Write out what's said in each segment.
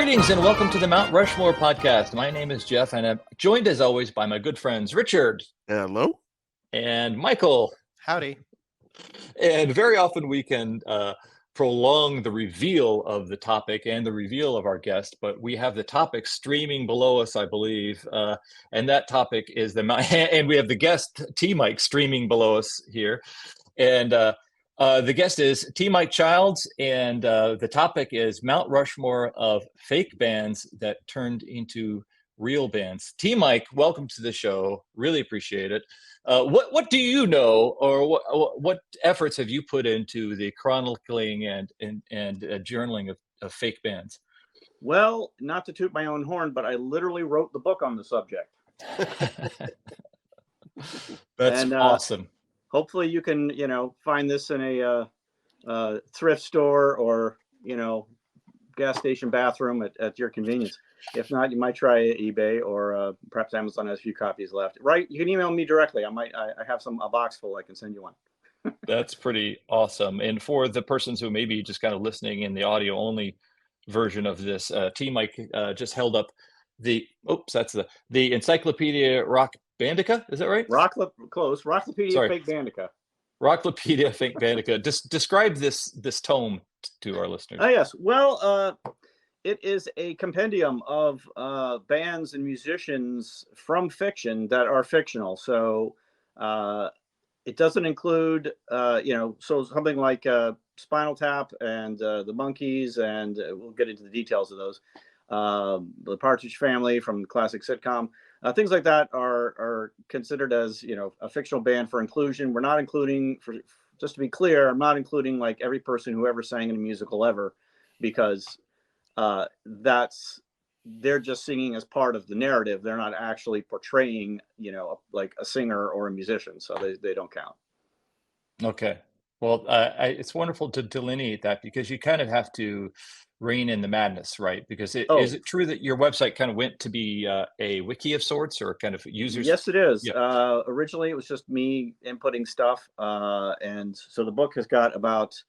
Greetings and welcome to the Mount Rushmore podcast. My name is Jeff, and I'm joined as always by my good friends Richard Hello. and Michael. Howdy. And very often we can prolong the reveal of the topic and the reveal of our guest, but we have the topic streaming below us, I believe, and that topic is and we have the guest T Mike streaming below us here, and the guest is T Mike Childs, and the topic is Mount Rushmore of fake bands that turned into real bands. T Mike, welcome to the show. Really appreciate it. What do you know, or what efforts have you put into the chronicling and journaling of fake bands? Well, not to toot my own horn, but I literally wrote the book on the subject. That's awesome. Hopefully you can, find this in a thrift store or, gas station bathroom at your convenience. If not, you might try eBay or perhaps Amazon has a few copies left. Right? You can email me directly. I have a box full. I can send you one. That's pretty awesome. And for the persons who may be just kind of listening in the audio only version of this, T Mike just held up that's the Encyclopedia Rock Bandica. Is that right? Rocklopedia Fake Bandica. Rocklopedia Fake Bandica. Describe this tome to our listeners. Oh, yes. Well, it is a compendium of bands and musicians from fiction that are fictional. So it doesn't include, so something like Spinal Tap and the Monkees, and we'll get into the details of those. The Partridge Family from the classic sitcom. Things like that are considered as, a fictional band for inclusion. We're not including, just to be clear, I'm not including like every person who ever sang in a musical ever, because they're just singing as part of the narrative. They're not actually portraying, like a singer or a musician, so they don't count. Okay. Well, it's wonderful to delineate that, because you kind of have to rein in the madness, right? Because is it true that your website kind of went to be a wiki of sorts, or kind of users? Yes, it is. Yeah. Originally, it was just me inputting stuff, and so the book has got about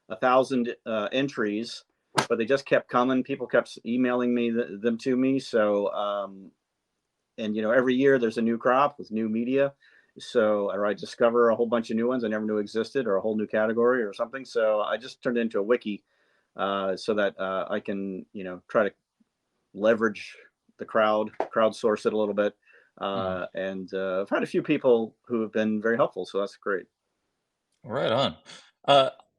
1,000 entries, but they just kept coming. People kept emailing me them to me. So, and every year there's a new crop with new media. So I discover a whole bunch of new ones I never knew existed, or a whole new category or something. So I just turned it into a wiki, so that I can, try to leverage the crowdsource it a little bit. And I've had a few people who have been very helpful. So that's great. Right on.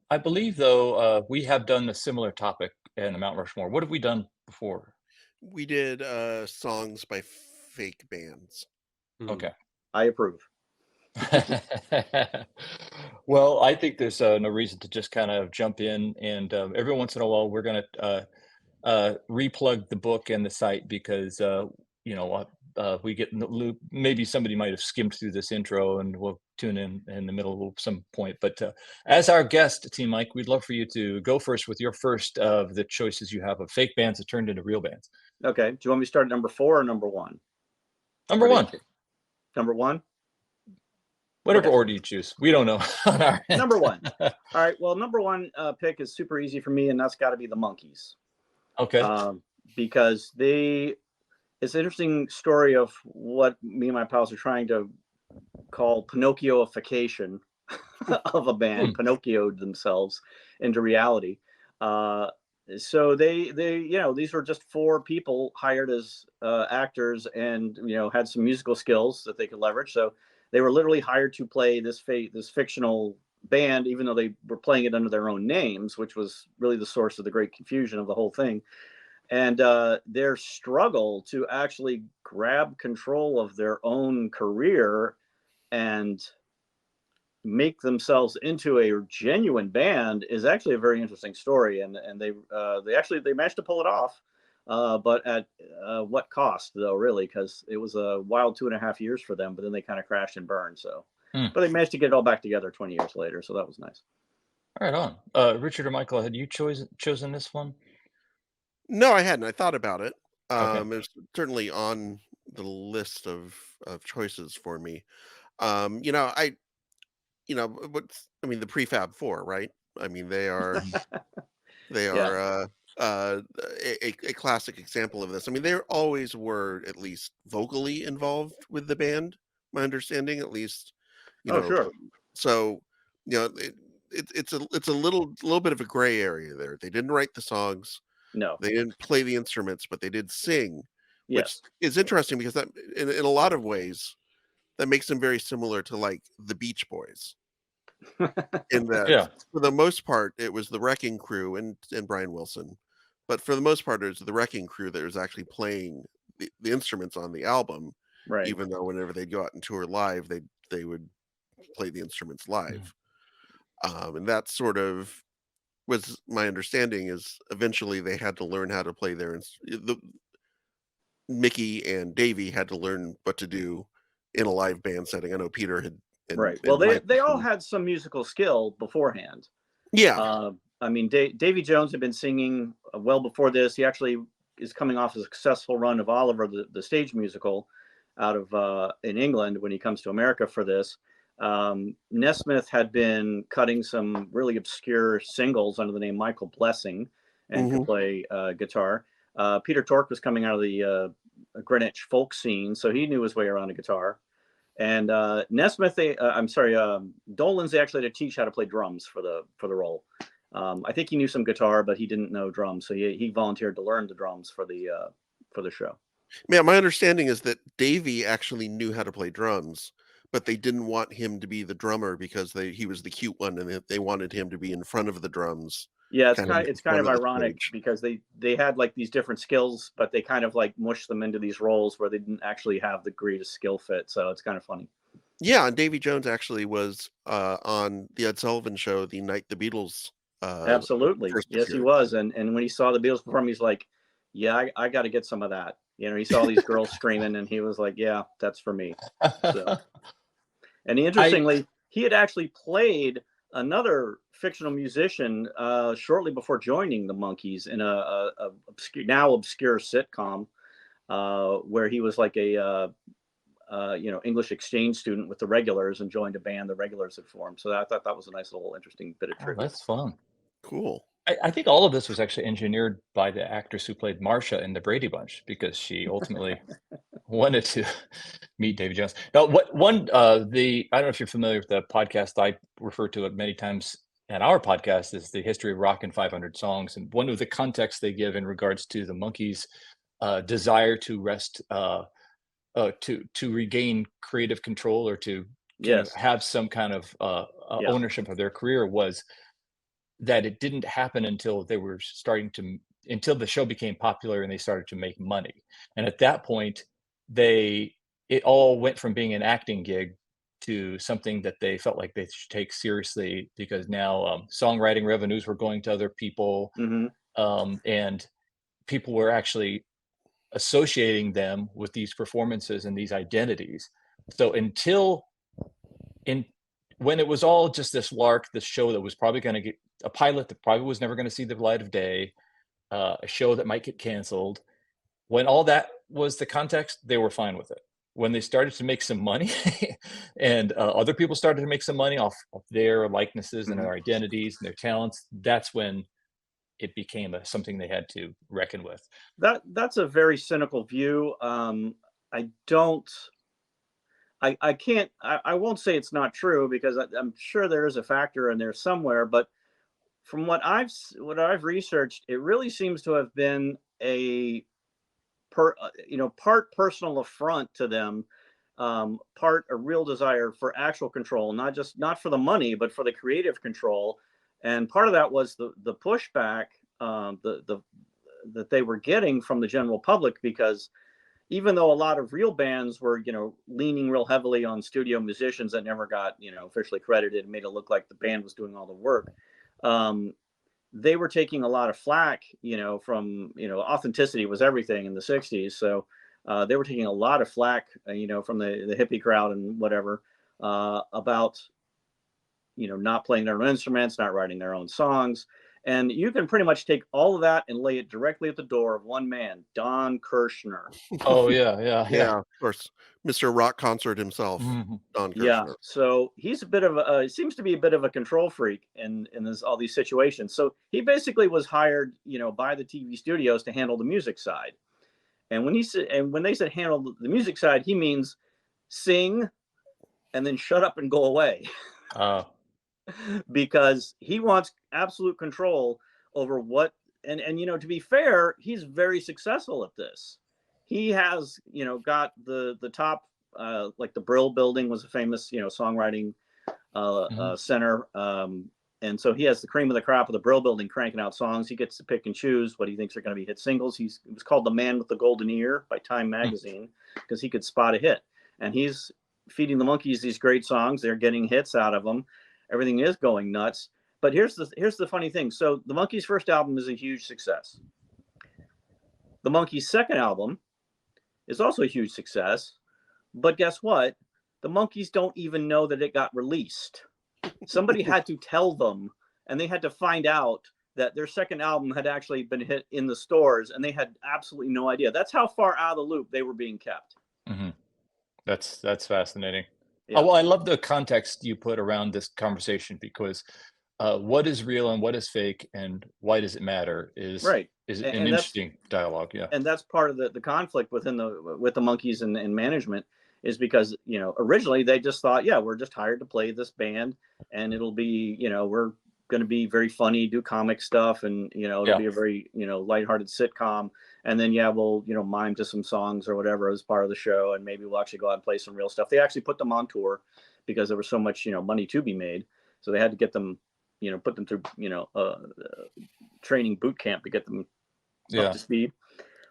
I believe, though, we have done a similar topic in the Mount Rushmore. What have we done before? We did songs by fake bands. Okay. I approve. Well, I think there's no reason to just kind of jump in, and every once in a while we're going to replug the book and the site, because we get in the loop. Maybe somebody might have skimmed through this intro, and we'll tune in the middle of some point. But as our guest, T Mike, we'd love for you to go first with your first of the choices you have of fake bands that turned into real bands. Okay. Do you want me to start at number 4 or number 1? Number 1. Number 1. Whatever order you choose. We don't know. On our end. Number 1. All right. Well, number 1 pick is super easy for me, and that's got to be the Monkees. Okay. Because it's an interesting story of what me and my pals are trying to call Pinocchioification of a band, Pinocchioed themselves into reality. So they these were just 4 people hired as actors, and had some musical skills that they could leverage. So they were literally hired to play this fictional band, even though they were playing it under their own names, which was really the source of the great confusion of the whole thing. And their struggle to actually grab control of their own career and make themselves into a genuine band is actually a very interesting story. And they managed to pull it off, but at what cost, though, really, because it was a wild 2.5 years for them, but then they kind of crashed and burned. So, but they managed to get it all back together 20 years later. So that was nice. Right on. Richard or Michael, had you chosen this one? No, I hadn't. I thought about it. Okay. It was certainly on the list of choices for me. The Prefab Four, right? I mean, they are uh, a classic example of this. I mean, they always were at least vocally involved with the band. My understanding, at least, you Oh, know. sure. So, it's a little bit of a gray area there. They didn't write the songs, No. they didn't play the instruments, but they did sing, which Yes. is interesting because that, in a lot of ways, that makes them very similar to like the Beach Boys. In that, Yeah. for the most part, it was the Wrecking Crew and Brian Wilson, but for the most part, it was the Wrecking Crew that was actually playing the instruments on the album, Right. even though whenever they'd go out and tour live, they would play the instruments Mm. live. And that sort of was my understanding is eventually they had to learn how to play Mickey and Davey had to learn what to do in a live band setting. I know Peter had Right. Well, in my they all opinion. had some musical skill beforehand. Yeah. I mean, Davy Jones had been singing well before this. He actually is coming off a successful run of Oliver, the stage musical, out of in England when he comes to America for this. Nesmith had been cutting some really obscure singles under the name Michael Blessing and could Mhm. play guitar. Peter Tork was coming out of the Greenwich folk scene, so he knew his way around a guitar. And Nesmith, Dolan's they actually had to teach how to play drums for the role. I think he knew some guitar, but he didn't know drums, so he volunteered to learn the drums for the show. Yeah, my understanding is that Davey actually knew how to play drums, but they didn't want him to be the drummer because he was the cute one, and they wanted him to be in front of the drums, Yeah, kind of at it's the kind front of of the ironic stage. because they had like these different skills, but they kind of like mushed them into these roles where they didn't actually have the greatest skill fit. So it's kind of funny. Yeah, and Davy Jones actually was on the Ed Sullivan Show the night the Beatles Absolutely, first yes, he appeared. was. And when he saw the Beatles perform, he's like, "Yeah, I got to get some of that." You know, he saw these girls screaming, and he was like, "Yeah, that's for me." So. And I interestingly, he had actually played another fictional musician shortly before joining the Monkees in a now obscure sitcom where he was like a English exchange student with the regulars and joined a band the regulars had formed. So I thought that was a nice little interesting bit of Oh, trivia. that's fun. Cool. I think all of this was actually engineered by the actress who played Marsha in the Brady Bunch because she ultimately wanted to meet David Jones. Now, what one I don't know if you're familiar with the podcast. I refer to it many times at our podcast is the history of rock and 500 songs, and one of the contexts they give in regards to the Monkees' desire to to regain creative control or to kind of Yes. have some kind of Yeah. ownership of their career was that it didn't happen until they were starting to until the show became popular and they started to make money. And at that point, they it all went from being an acting gig to something that they felt like they should take seriously because now songwriting revenues were going to other people, Hmm. and people were actually associating them with these performances and these identities. So until in when it was all just this lark, this show that was probably going to get a pilot that probably was never going to see the light of day, a show that might get canceled. When all that was the context, they were fine with it. When they started to make some money, and other people started to make some money off their likenesses and Hmm. their identities and their talents, that's when it became something they had to reckon with. That's a very cynical view. I don't. I can't. I won't say it's not true because I'm sure there is a factor in there somewhere. But from what I've researched, it really seems to have been a part personal affront to them, part a real desire for actual control, not for the money, but for the creative control. And part of that was the pushback the that they were getting from the general public because even though a lot of real bands were, leaning real heavily on studio musicians that never got, officially credited and made it look like the band was doing all the work, um, they were taking a lot of flack, from, authenticity was everything in the 60s. So they were taking a lot of flack, from the hippie crowd and whatever, about, not playing their own instruments, not writing their own songs. And you can pretty much take all of that and lay it directly at the door of one man, Don Kirshner. Oh yeah. Yeah, of course. Mr. Rock Concert himself, Mhm. Don Yeah, Kirshner. so he's a bit of a seems to be a bit of a control freak in all these situations. So he basically was hired, by the TV studios to handle the music side. And when they said handle the music side, he means sing and then shut up and go away. Oh. Because he wants absolute control over what, and to be fair, he's very successful at this. He has got the top, like the Brill Building was a famous songwriting center, and so he has the cream of the crop of the Brill Building cranking out songs. He gets to pick and choose what he thinks are going to be hit singles. It was called The Man with the Golden Ear by Time magazine because he could spot a hit, and he's feeding the monkeys these great songs. They're getting hits out of them. Everything is going nuts. But here's the funny thing. So the Monkees' first album is a huge success. The Monkees' second album is also a huge success. But guess what? The Monkees don't even know that it got released. Somebody had to tell them, and they had to find out that their second album had actually been hit in the stores, and they had absolutely no idea. That's how far out of the loop they were being kept. Mm-hmm. That's fascinating. Yeah. Oh, well, I love the context you put around this conversation because what is real and what is fake and why does it matter is right. An interesting dialogue. Yeah. And that's part of the conflict with the Monkees and management is because, originally they just thought, yeah, we're just hired to play this band and it'll be, we're going to be very funny, do comic stuff. And, it'll be a very, lighthearted sitcom. And then, we'll, mime to some songs or whatever as part of the show. And maybe we'll actually go out and play some real stuff. They actually put them on tour because there was so much, money to be made. So they had to get them, put them through, training boot camp to get them up to speed.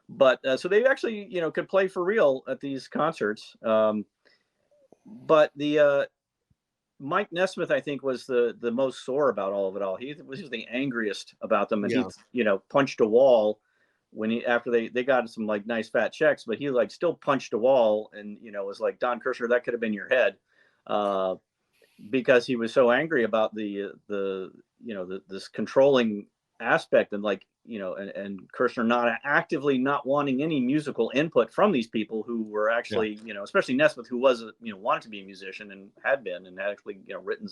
But so they actually, could play for real at these concerts. But the Mike Nesmith, I think, was the most sore about all of it all. He was the angriest about them, and he, punched a wall when after they got some like nice fat checks, but he like still punched a wall, and was like, Don Kirshner, that could have been your head, because he was so angry about the this controlling aspect and like and Kirshner not wanting any musical input from these people who were actually especially Nesmith, who was wanted to be a musician and had been and had actually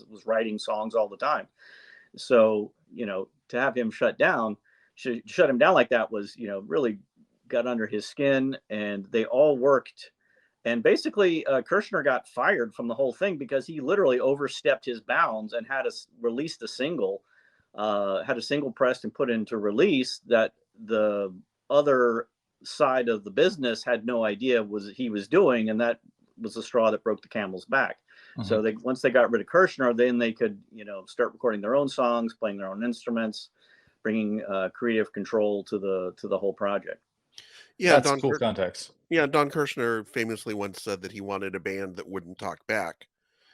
was writing songs all the time. So to have him shut him down like that was really got under his skin, and they all worked. And basically, Kirshner got fired from the whole thing because he literally overstepped his bounds and had released a single. Had a single pressed and put into release that the other side of the business had no idea he was doing, and that was the straw that broke the camel's back. Mm-hmm. So once they got rid of Kirshner, then they could start recording their own songs, playing their own instruments, bringing creative control to the whole project. Yeah, that's cool context. Yeah, Don Kirshner famously once said that he wanted a band that wouldn't talk back.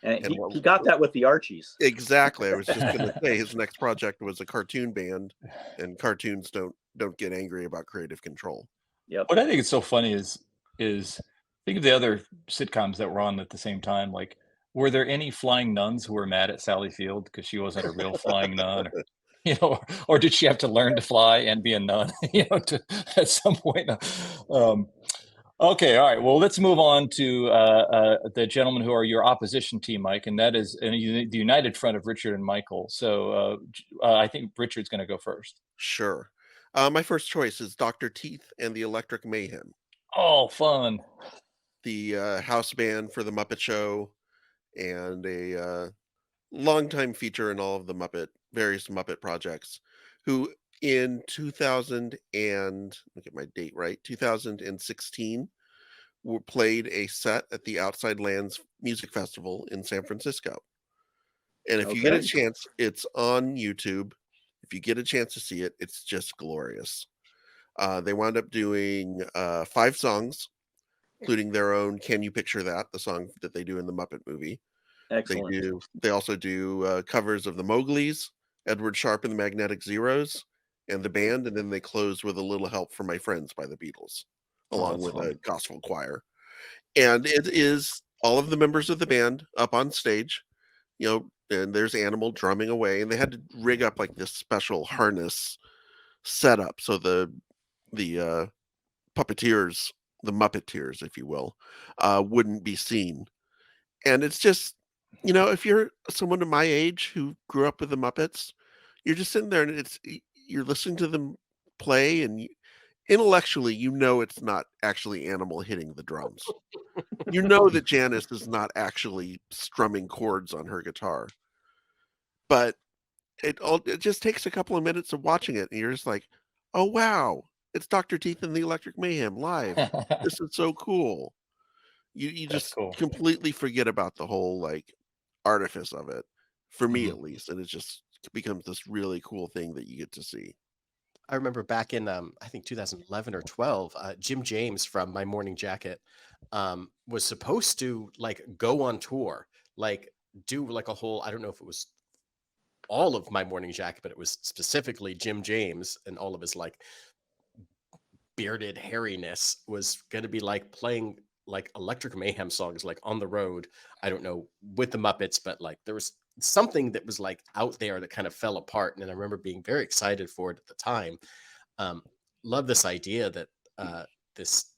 And he got that with the Archies. Exactly. I was just going to say his next project was a cartoon band, and cartoons don't get angry about creative control. Yep. What I think is so funny is think of the other sitcoms that were on at the same time. Like, were there any flying nuns who were mad at Sally Field because she wasn't a real flying nun? Or did she have to learn to fly and be a nun? At some point. Okay, all right. Well, let's move on to the gentlemen who are your opposition team, Mike, and that is the United Front of Richard and Michael. So I think Richard's going to go first. Sure. My first choice is Dr. Teeth and the Electric Mayhem. Oh, fun. The house band for the Muppet Show and a longtime feature in all of the various Muppet projects, who in 2000 and look at my date right 2016 played a set at the Outside Lands Music Festival in San Francisco. And if you get a chance, it's on YouTube. If you get a chance to see it, it's just glorious. They wound up doing 5 songs, including their own Can You Picture That, the song that they do in the Muppet movie. Excellent. They also do covers of the Mowglis, Edward Sharpe and the Magnetic Zeros, and the band, and then they close with A Little Help from My Friends by the Beatles, along with a gospel choir. And it is all of the members of the band up on stage, and there's Animal drumming away, and they had to rig up like this special harness setup so the puppeteers, the Muppeteers, if you will, wouldn't be seen. And it's just, if you're someone of my age who grew up with the Muppets, you're just sitting there and you're listening to them play, and intellectually, it's not actually Animal hitting the drums. You know that Janice is not actually strumming chords on her guitar. But it just takes a couple of minutes of watching it, and you're just like, "Oh, wow, it's Dr. Teeth and the Electric Mayhem live. This is so cool." You That's just cool. completely forget about the whole, like, artifice of it, for me Mhm. at least, and it just becomes this really cool thing that you get to see. I remember back in I think 2011 or 12, Jim James from My Morning Jacket was supposed to like go on tour, like do like a whole, I don't know if it was all of My Morning Jacket, but it was specifically Jim James and all of his like bearded hairiness was going to be like playing like Electric Mayhem songs like on the road. I don't know, with the Muppets, but like there was something that was like out there that kind of fell apart. And I remember being very excited for it at the time. um, Love this idea that this,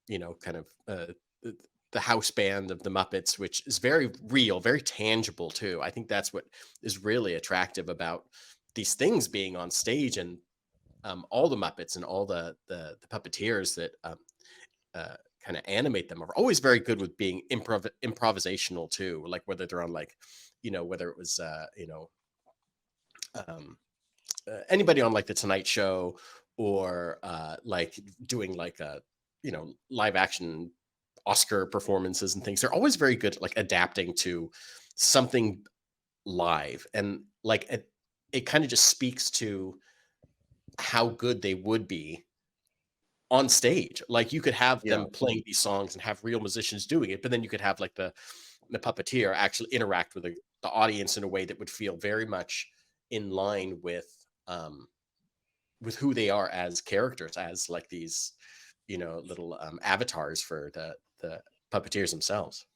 kind of the house band of the Muppets, which is very real, very tangible too. I think that's what is really attractive about these things being on stage, and all the Muppets and all the puppeteers that kind of animate them are always very good with being improvisational too. Like whether they're on like, whether it was um, anybody on like the Tonight Show, or like doing like a live action Oscar performances and things. They're always very good at like adapting to something live, and like it kind of just speaks to how good they would be on stage. Like you could have Yeah. them playing these songs and have real musicians doing it, but then you could have like the puppeteer actually interact with the audience in a way that would feel very much in line with who they are as characters, as like these, little avatars for the puppeteers themselves.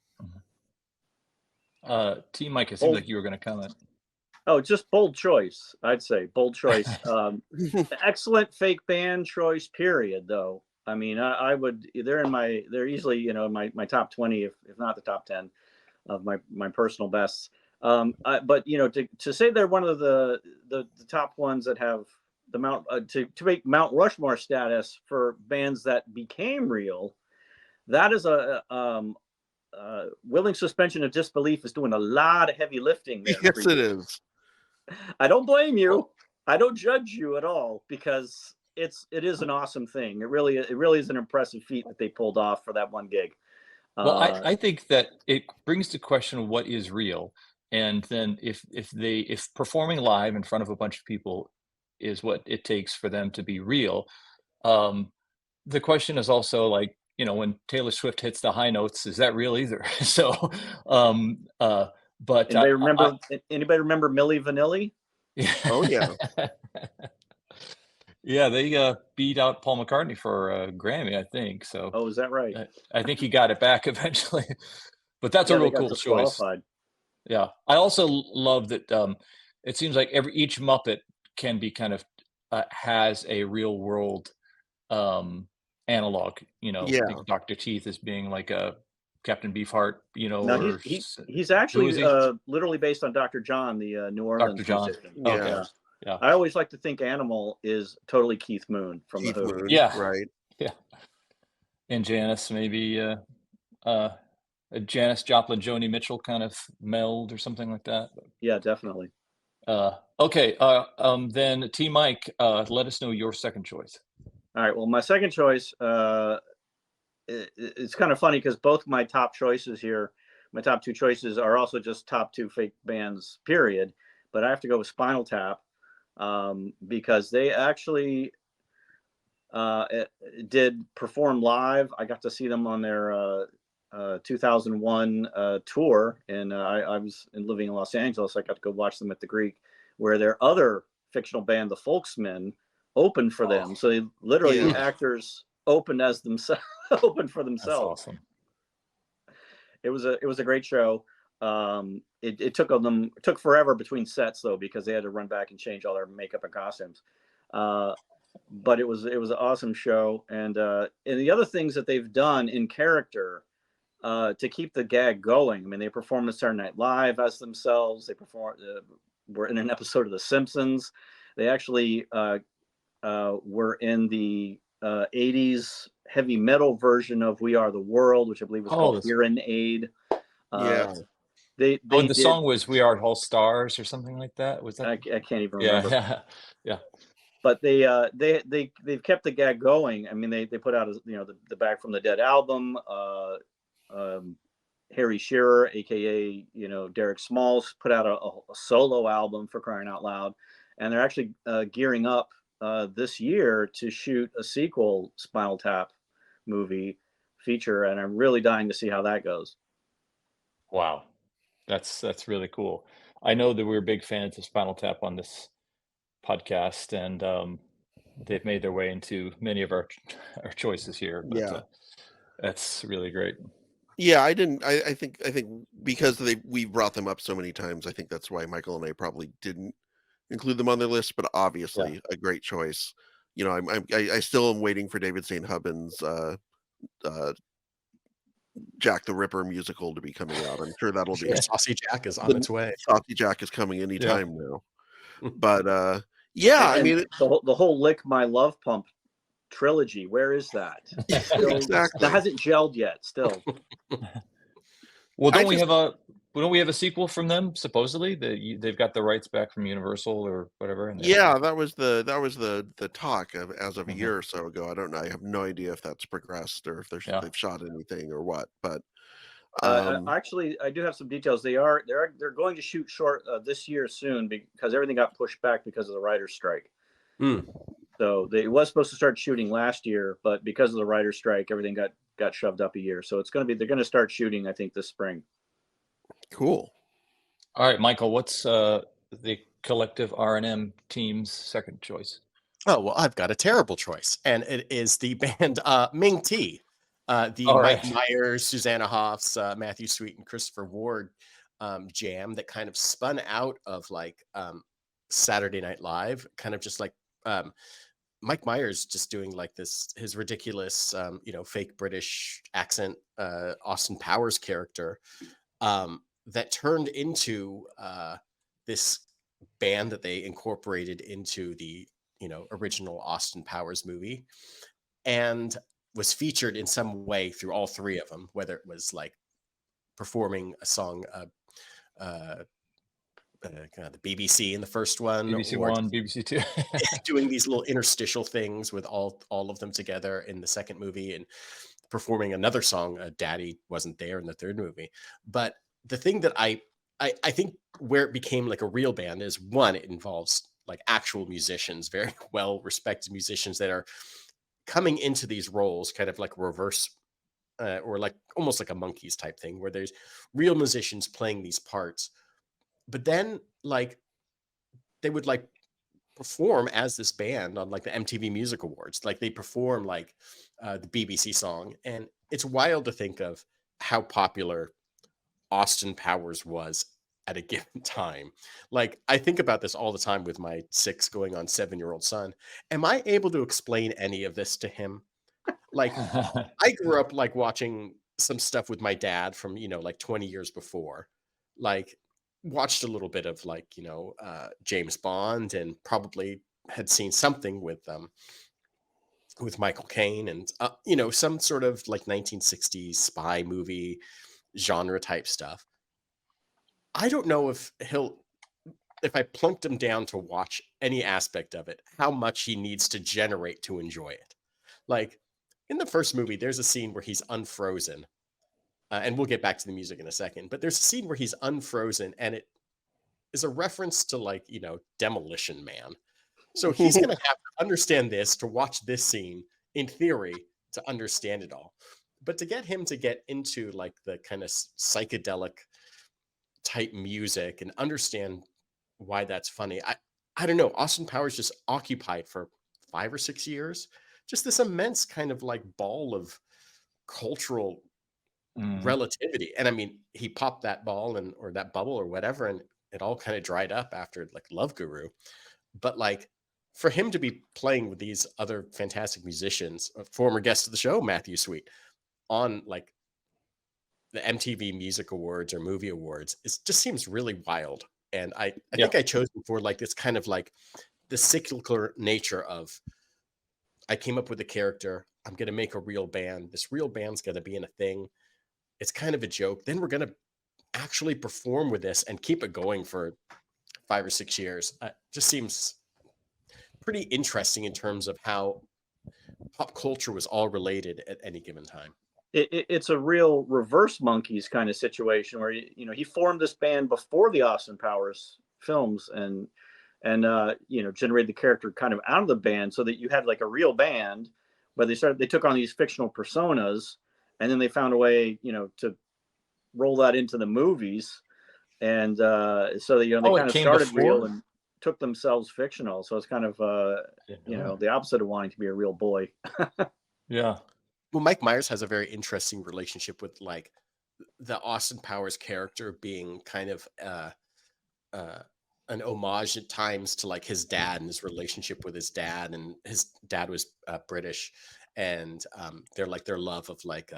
T Mike, it seems Bold, like you were going to comment. just bold choice. I'd say bold choice. Excellent fake band choice. Period. Though. I mean, I would. They're easily, in my top 20, if not the top 10 of my personal bests. But to say they're one of the top ones that have the Mount to make Mount Rushmore status for bands that became real, that is a willing suspension of disbelief is doing a lot of heavy lifting there. Yes, it is. I don't blame you. I don't judge you at all, because it is an awesome thing. It really is an impressive feat that they pulled off for that one gig. Well, I think that it brings to question what is real, and then if performing live in front of a bunch of people is what it takes for them to be real, um, the question is also like, when Taylor Swift hits the high notes, is that real either? So, but Anybody remember Milli Vanilli? Oh, yeah. Yeah, they beat out Paul McCartney for a Grammy, I think. So Oh, is that right? I think he got it back eventually. But that's a Yeah, they real got cool choice. disqualified. Yeah, I also love that. It seems like each Muppet can be kind of has a real world analog. Yeah. Think Dr. Teeth as being like a Captain Beefheart, No, or he's actually Boozy, literally based on Dr. John, the New Orleans Dr. John. musician. Okay, Yeah. yeah, I always like to think Animal is totally Keith Moon from Keith the Who. Moon, yeah, right. yeah. And Janice, maybe a Janis Joplin, Joni Mitchell kind of meld or something like that. Yeah, definitely. Okay, then T Mike, let us know your second choice. All right. Well, my second choice, it's kind of funny because both my top choices here, my top two choices, are also just top two fake bands, period. But I have to go with Spinal Tap, because they actually did perform live. I got to see them on their 2001 tour, and I was living in Los Angeles. I got to go watch them at the Greek, where their other fictional band, the Folksmen, opened for them. So they literally, the actors opened as themselves, opened for That's themselves. awesome. It was a great show. It took forever between sets though, because they had to run back and change all their makeup and costumes. But it was an awesome show, and the other things that they've done in character to keep the gag going. I mean, they performed the Saturday Night Live as themselves. They were in an episode of The Simpsons. They actually were in the 80s heavy metal version of We Are the World, which I believe was called Hearing Aid. Yeah. They the did, song was "We Are All Stars" or something like that. Was that? I can't even remember. Yeah, yeah. But they've kept the gag going. I mean, they put out the Back from the Dead album. Harry Shearer, aka Derek Smalls, put out a solo album, for crying out loud, and they're actually gearing up this year to shoot a sequel Spinal Tap movie feature, and I'm really dying to see how that goes. Wow, that's really cool. I know that we're big fans of Spinal Tap on this podcast, and they've made their way into many of our choices here. But Yeah. that's really great. Yeah, I didn't. I think because we brought them up so many times. I think that's why Michael and I probably didn't include them on their list. But obviously, a great choice. You know, I still am waiting for David St. Hubbins' Jack the Ripper musical to be coming out. I'm sure that'll be Saucy Jack is on its way. Saucy Jack is coming anytime now. But And I mean, the whole Lick My Love Pump trilogy, where is that? exactly. That hasn't gelled yet. Still. Well, don't we have a sequel from them? Supposedly, they've got the rights back from Universal or whatever. And yeah, that was the talk of as of a year or so ago. I don't know. I have no idea if that's progressed or if they've shot anything or what. But actually, I do have some details. They're going to shoot short this year soon, because everything got pushed back because of the writer's strike. So it was supposed to start shooting last year, but because of the writer's strike, everything got shoved up a year. So they're going to start shooting, I think, this spring. Cool. All right, Michael, what's the collective R&M team's second choice? Oh, well, I've got a terrible choice, and it is the band Ming T. The Mike Myers, Susanna Hoffs, Matthew Sweet, and Christopher Ward jam that kind of spun out of like Saturday Night Live, kind of just like Mike Myers just doing like his ridiculous, fake British accent, Austin Powers character that turned into this band that they incorporated into the original Austin Powers movie, and was featured in some way through all three of them, whether it was like performing a song, the BBC in the first one, BBC or One, BBC Two, doing these little interstitial things with all of them together in the second movie, and performing another song, Daddy Wasn't There, in the third movie. But the thing that I think where it became like a real band is, one, it involves like actual musicians, very well respected musicians that are coming into these roles, kind of like reverse or like almost like a Monkees type thing, where there's real musicians playing these parts. But then like they would like perform as this band on like the MTV Music Awards. Like they perform like the BBC song, and it's wild to think of how popular Austin Powers was at a given time. Like I think about this all the time with my 6 going on 7-year-old son. Am I able to explain any of this to him? Like I grew up like watching some stuff with my dad from, like 20 years before. Like watched a little bit of like, James Bond, and probably had seen something with Michael Caine, and some sort of like 1960s spy movie genre type stuff. I don't know if I plunked him down to watch any aspect of it, how much he needs to generate to enjoy it. Like in the first movie, there's a scene where he's unfrozen, and we'll get back to the music in a second, but there's a scene where he's unfrozen, and it is a reference to like, Demolition Man. So he's going to have to understand this to watch this scene, in theory, to understand it all. But to get him to get into like the kind of psychedelic type music and understand why that's funny, I don't know. Austin Powers just occupied for 5 or 6 years just this immense kind of like ball of cultural Mm. relativity. And I mean, he popped that ball or that bubble or whatever, and it all kind of dried up after like Love Guru. But like for him to be playing with these other fantastic musicians, a former guest of the show, Matthew Sweet, on like the MTV Music Awards or Movie Awards, it just seems really wild. And I Yeah. think I chose him for like this kind of like the cyclical nature of I came up with a character. I'm going to make a real band. This real band's going to be in a thing. It's kind of a joke. Then we're going to actually perform with this and keep it going for 5 or 6 years. Just seems pretty interesting in terms of how pop culture was all related at any given time. It's a real reverse Monkeys kind of situation where he formed this band before the Austin Powers films and generated the character kind of out of the band so that you had like a real band, but they took on these fictional personas, and then they found a way to roll that into the movies, and so that they Oh, it kind of came started real before? and took themselves fictional. So it's kind of Yeah. the opposite of wanting to be a real boy. Yeah. Well, Mike Myers has a very interesting relationship with like the Austin Powers character being kind of an homage at times to like his dad and his relationship with his dad, and his dad was British, and they're like their love of like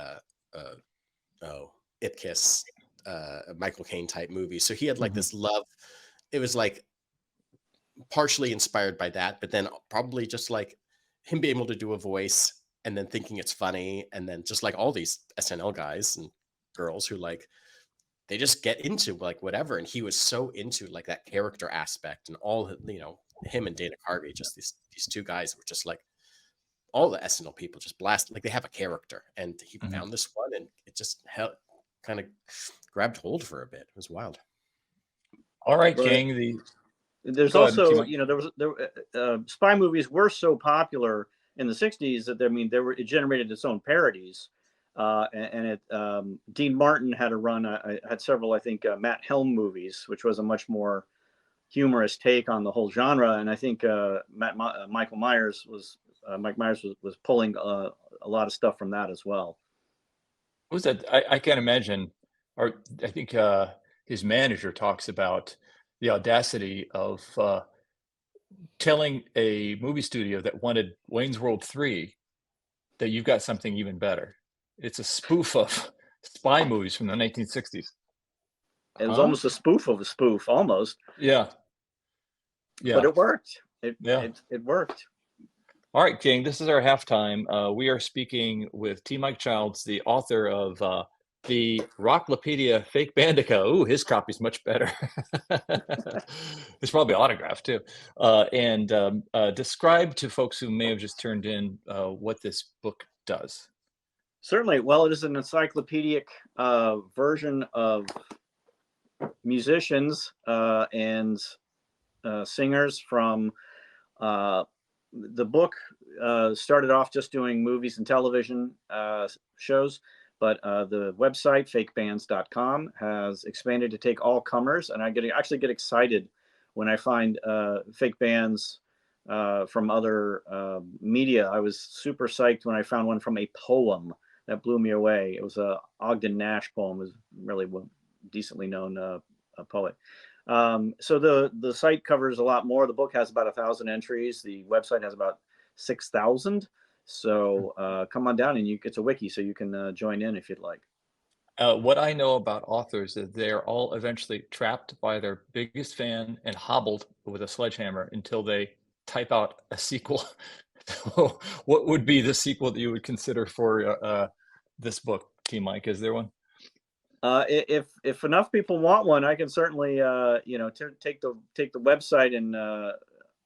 Ipkiss, a Michael Caine type movie. So he had like Mhm. this love. It was like partially inspired by that, but then probably just like him being able to do a voice and then thinking it's funny, and then just like all these SNL guys and girls who like they just get into like whatever, and he was so into like that character aspect and all him and Dana Carvey, just these two guys were just like all the SNL people just blast like they have a character, and he Mhm. found this one and it just kind of grabbed hold for a bit. It was wild. All right, But gang. there's Go ahead, also T-Mike. spy movies were so popular in the 60s that it generated its own parodies, Dean Martin had a run. I had several, I think, Matt Helm movies, which was a much more humorous take on the whole genre, and I think Mike Myers was pulling a lot of stuff from that as well. What was that? I can't imagine. Or I think his manager talks about the audacity of telling a movie studio that wanted Wayne's World 3 that you've got something even better. It's a spoof of spy movies from the 1960s. It was Huh? almost a spoof of a spoof, almost. Yeah. But Yeah. it worked. Yeah. It worked. All right, gang, this is our halftime. We are speaking with T. Mike Childs, the author of the Rocklopedia Fake Bandica. Ooh, his copy's much better. It's probably autographed too. And describe to folks who may have just turned in what this book does. Certainly. Well, it is an encyclopedic version of musicians and singers from the book. Started off just doing movies and television shows, but the website fakebands.com has expanded to take all comers, and I actually get excited when I find fake bands from other media. I was super psyched when I found one from a poem that blew me away. It was a Ogden Nash poem. It was really decently known poet. So the site covers a lot more. The book has about 1,000 entries. The website has about 6,000. So come on down, and it's a wiki, so you can join in if you'd like. What I know about authors is they're all eventually trapped by their biggest fan and hobbled with a sledgehammer until they type out a sequel. So what would be the sequel that you would consider for this book, T. Mike? Is there one? If enough people want one, I can certainly take the website and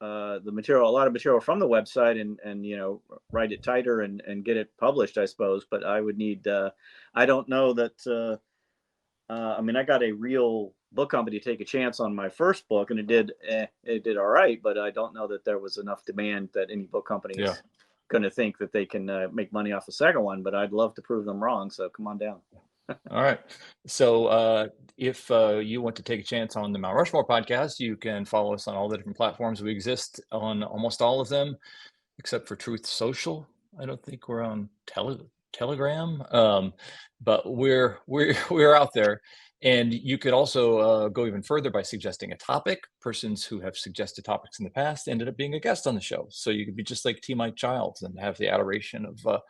the material, a lot of material from the website, and write it tighter and get it published, I suppose. But I would need. I don't know that. I mean, I got a real book company to take a chance on my first book, and it did all right. But I don't know that there was enough demand that any book company is going to think that they can make money off the second one. But I'd love to prove them wrong. So come on down. All right. So if you want to take a chance on the Mount Rushmore podcast, you can follow us on all the different platforms. We exist on almost all of them, except for Truth Social. I don't think we're on Telegram. But we're out there. And you could also go even further by suggesting a topic. Persons who have suggested topics in the past ended up being a guest on the show. So you could be just like T. Mike Childs and have the adoration of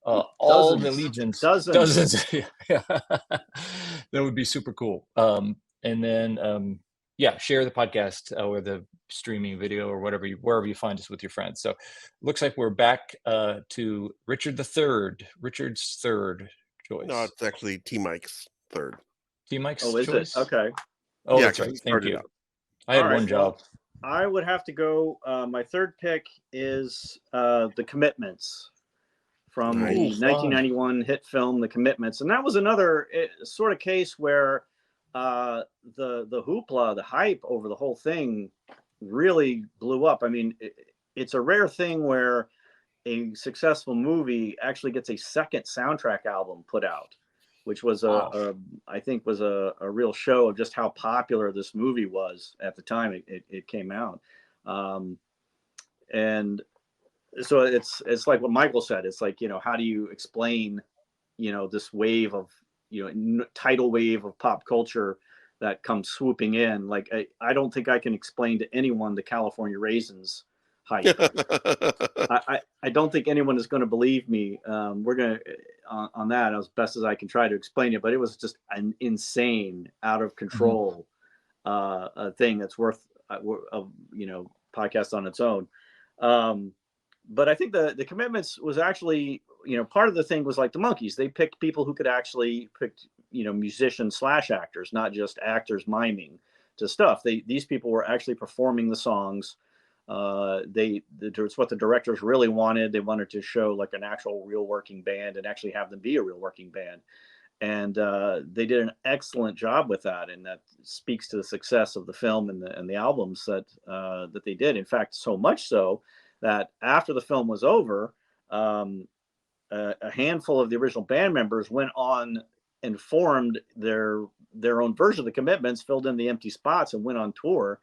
all the legions, dozens. Yeah. That would be super cool. And then, yeah, share the podcast or the streaming video or wherever you find us with your friends. So looks like we're back to Richard III, Richard's third choice. No, it's actually T. Mike's third. T. Mike's Oh, is choice? it? Okay. Oh, Yeah, that's 'cause right. he Thank started you. out. I had All right, one job. I would have to go. My third pick is The Commitments from Nice. the Ooh, fun. 1991 hit film The Commitments, and that was another sort of case where the hoopla, the hype over the whole thing really blew up. I mean, it's a rare thing where a successful movie actually gets a second soundtrack album put out, which was I think was a real show of just how popular this movie was at the time it came out. And so it's like what Michael said. It's like, how do you explain, this wave of, tidal wave of pop culture that comes swooping in? Like, I don't think I can explain to anyone the California Raisins hype. I don't think anyone is going to believe me. We're going to on that as best as I can try to explain it, but it was just an insane, out of control a thing that's worth podcast on its own. But I think the Commitments was actually, part of the thing was like the Monkees. They picked people who could actually pick, musicians / actors, not just actors miming to stuff. These people were actually performing the songs. It's what the directors really wanted. They wanted to show like an actual real working band and actually have them be a real working band. And they did an excellent job with that, and that speaks to the success of the film and the albums that they did. In fact, so much so that after the film was over, a handful of the original band members went on and formed their own version of the Commitments, filled in the empty spots, and went on tour.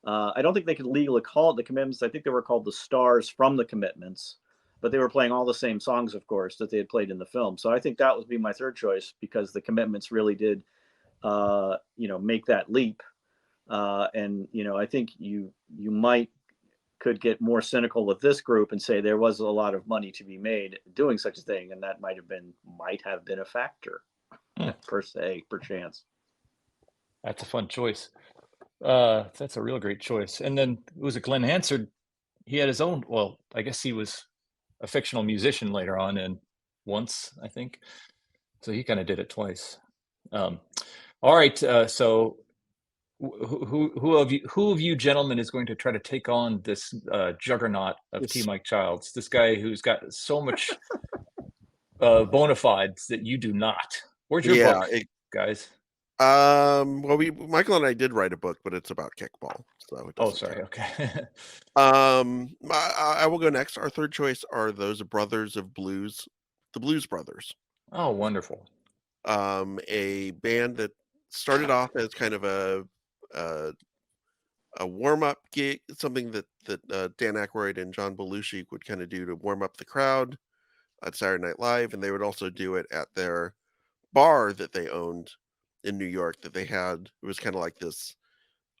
I don't think they could legally call it the Commitments. I think they were called the Stars from the Commitments, but they were playing all the same songs, of course, that they had played in the film. So I think that would be my third choice, because the Commitments really did, make that leap. And I think you could get more cynical with this group and say there was a lot of money to be made doing such a thing, and that might have been a factor, per chance. That's a fun choice. That's a real great choice. And then it was Glenn Hansard. He had his own. Well, I guess he was a fictional musician later on, and once, I think. So he kind of did it twice. All right. So who of you gentlemen is going to try to take on this juggernaut of T. Mike Childs? This guy who's got so much bona fides that you do not. Where's your book, guys? Well, Michael and I did write a book, but it's about kickball. So it doesn't sorry. count. Okay. I will go next. Our third choice are those brothers of blues, the Blues Brothers. Oh, wonderful. A band that started off as kind of a warm-up gig, something that Dan Aykroyd and John Belushi would kind of do to warm up the crowd at Saturday Night Live, and they would also do it at their bar that they owned in New York. That they had, it was kind of like this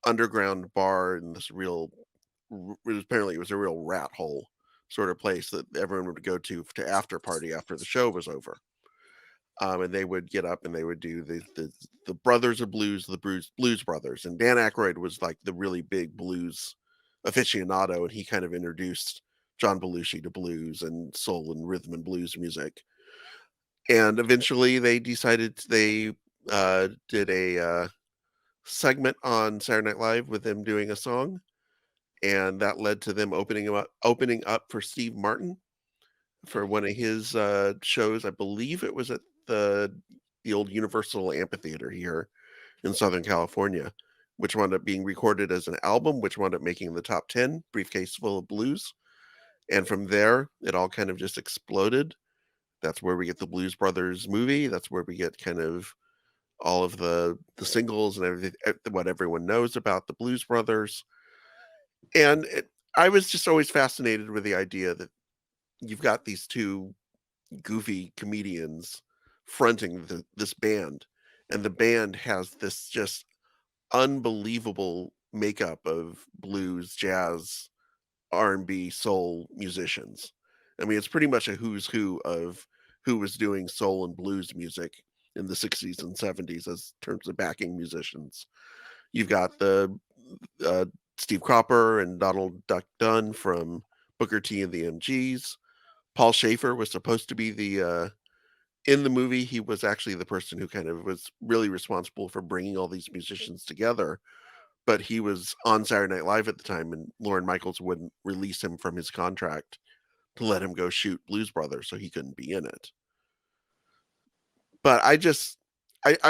underground bar and this apparently it was a real rat hole sort of place that everyone would go to after party after the show was over. And they would get up and they would do the Brothers of Blues, the Blues Brothers. And Dan Aykroyd was like the really big blues aficionado, and he kind of introduced John Belushi to blues and soul and rhythm and blues music. And eventually they decided they did a segment on Saturday Night Live with them doing a song, and that led to them opening up for Steve Martin for one of his shows. I believe it was at the old Universal Amphitheater here in Southern California, which wound up being recorded as an album, which wound up making the top 10, Briefcase Full of Blues. And from there, it all kind of just exploded. That's where we get the Blues Brothers movie. That's where we get kind of all of the singles and everything, what everyone knows about the Blues Brothers. And I was just always fascinated with the idea that you've got these two, goofy comedians fronting this band, and the band has this just unbelievable makeup of blues, jazz, R&B, soul musicians. I mean, it's pretty much a who's who of who was doing soul and blues music in the 60s and 70s as terms of backing musicians. You've got the uh, Steve Cropper and Donald Duck Dunn from Booker T and the MGs. Paul Schaefer was supposed to be in the movie. He was actually the person who kind of was really responsible for bringing all these musicians together, but he was on Saturday Night Live at the time, and Lorne Michaels wouldn't release him from his contract to let him go shoot Blues Brothers, so he couldn't be in it. But I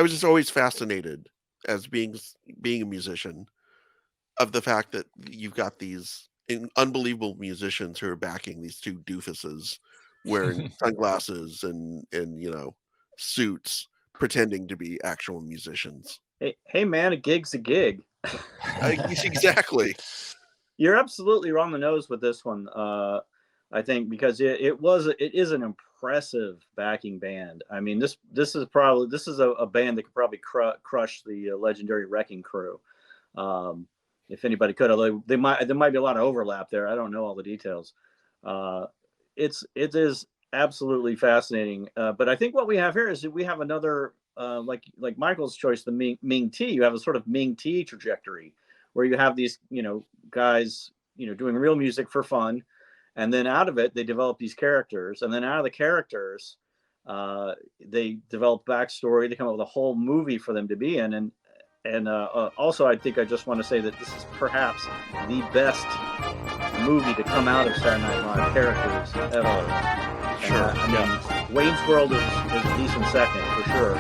was just always fascinated as being a musician of the fact that you've got these unbelievable musicians who are backing these two doofuses wearing sunglasses and suits pretending to be actual musicians. Hey man, a gig's a gig. Exactly. You're absolutely on the nose with this one. I think because it is an impressive backing band. I mean, this is a band that could probably crush the legendary Wrecking Crew. If anybody could, although there might be a lot of overlap there. I don't know all the details. It is absolutely fascinating. But I think what we have here is that we have another like Michael's choice, the Ming T. You have a sort of Ming T trajectory where you have these guys doing real music for fun, and then out of it they develop these characters, and then out of the characters they develop backstory. They come up with a whole movie for them to be in, and also, I think I just want to say that this is perhaps the best movie to come out of Saturday Night Live characters ever. Sure. I mean, Wayne's World is a decent second for sure,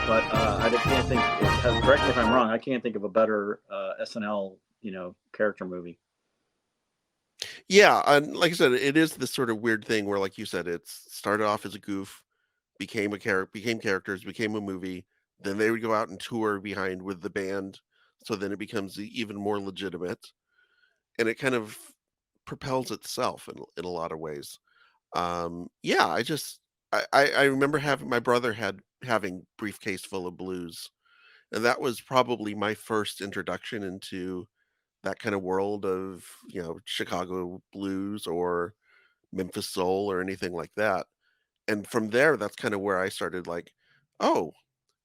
but I can't think. Correct me if I'm wrong. I can't think of a better SNL character movie. Yeah, and like I said, it is this sort of weird thing where, like you said, it started off as a goof, became characters, became a movie. Then they would go out and tour behind with the band, so then it becomes even more legitimate, and it kind of propels itself in a lot of ways. Yeah, I remember having my brother having Briefcase Full of Blues, and that was probably my first introduction into that kind of world of Chicago blues or Memphis soul or anything like that. And from there, that's kind of where I started like, oh,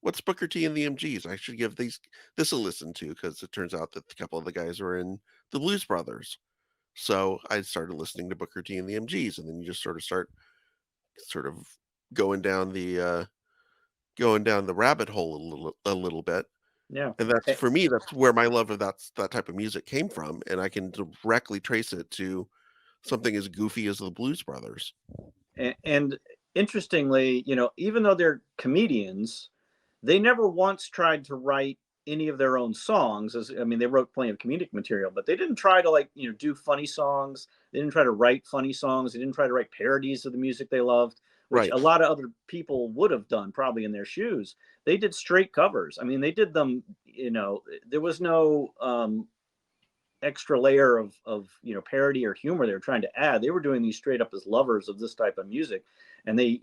what's Booker T and the MGs? I should give this a listen to, because it turns out that a couple of the guys were in the Blues Brothers. So I started listening to Booker T and the MGs, and then you just start sort of going down the rabbit hole a little bit. Yeah, And that's, for me, that's where my love of that type of music came from, and I can directly trace it to something as goofy as the Blues Brothers. and interestingly, even though they're comedians, they never once tried to write any of their own songs. I mean, they wrote plenty of comedic material, but they didn't try to do funny songs. They didn't try to write funny songs. They didn't try to write parodies of the music they loved, which Right. a lot of other people would have done probably in their shoes. They did straight covers. I mean, they did them. There was no extra layer of parody or humor they were trying to add. They were doing these straight up as lovers of this type of music, and they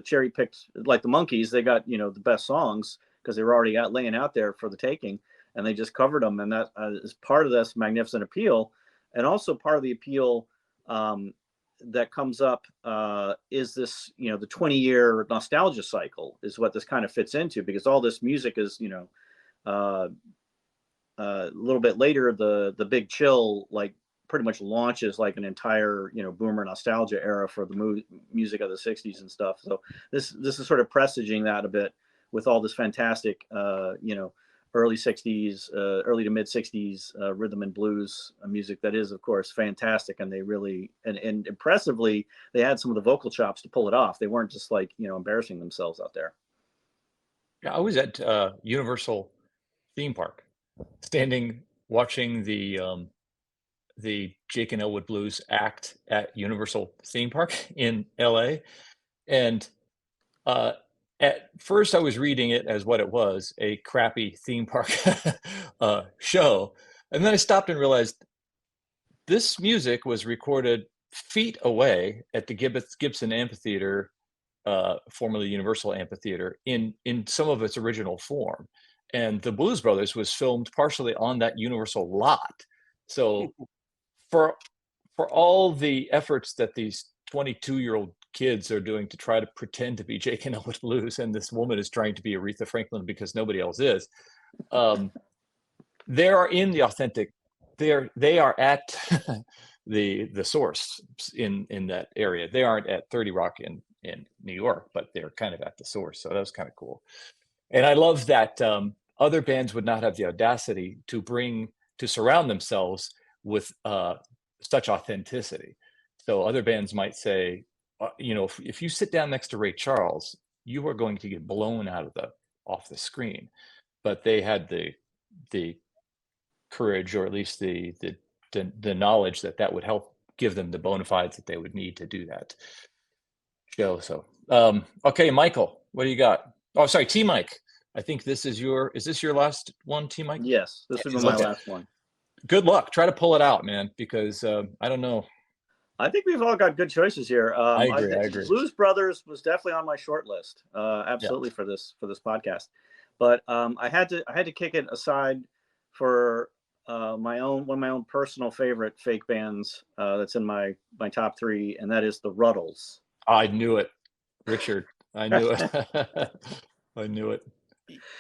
cherry picked, like the Monkees. They got the best songs because they were already laying out there for the taking, and they just covered them. And that is part of this magnificent appeal, and also part of the appeal that comes up is this the 20-year nostalgia cycle is what this kind of fits into, because all this music is a little bit later, the Big Chill pretty much launches like an entire boomer nostalgia era for the music of the 60s and stuff. So this is sort of presaging that a bit with all this fantastic early 60s, early to mid 60s rhythm and blues music that is, of course, fantastic. And they really and impressively, they had some of the vocal chops to pull it off. They weren't just embarrassing themselves out there. Yeah, I was at Universal theme park, standing watching the Jake and Elwood Blues act at Universal theme park in LA. And at first I was reading it as what it was, a crappy theme park show. And then I stopped and realized this music was recorded feet away at the Gibson Amphitheater formerly Universal Amphitheater, in some of its original form. And the Blues Brothers was filmed partially on that Universal lot. So for all the efforts that these 22-year-old kids are doing to try to pretend to be Jake and Elwood Blues, and this woman is trying to be Aretha Franklin because nobody else is, they are in the authentic. They are at the source in that area. They aren't at 30 Rock in New York, but they're kind of at the source. So that was kind of cool. And I love that other bands would not have the audacity to surround themselves with such authenticity. So other bands might say, if you sit down next to Ray Charles, you are going to get blown off the screen. But they had the courage, or at least the knowledge that would help give them the bona fides that they would need to do that show. So okay, Michael, what do you got? Oh, sorry, T Mike. I think is this your last one, T Mike? Yes, this is my last one. Good luck. Try to pull it out, man, because I don't know. I think we've all got good choices here. I agree. Blues Brothers was definitely on my short list, absolutely, for this podcast. But I had to kick it aside for one of my own personal favorite fake bands that's in my top three, and that is the Ruddles. I knew it, Richard. I knew it. I knew it.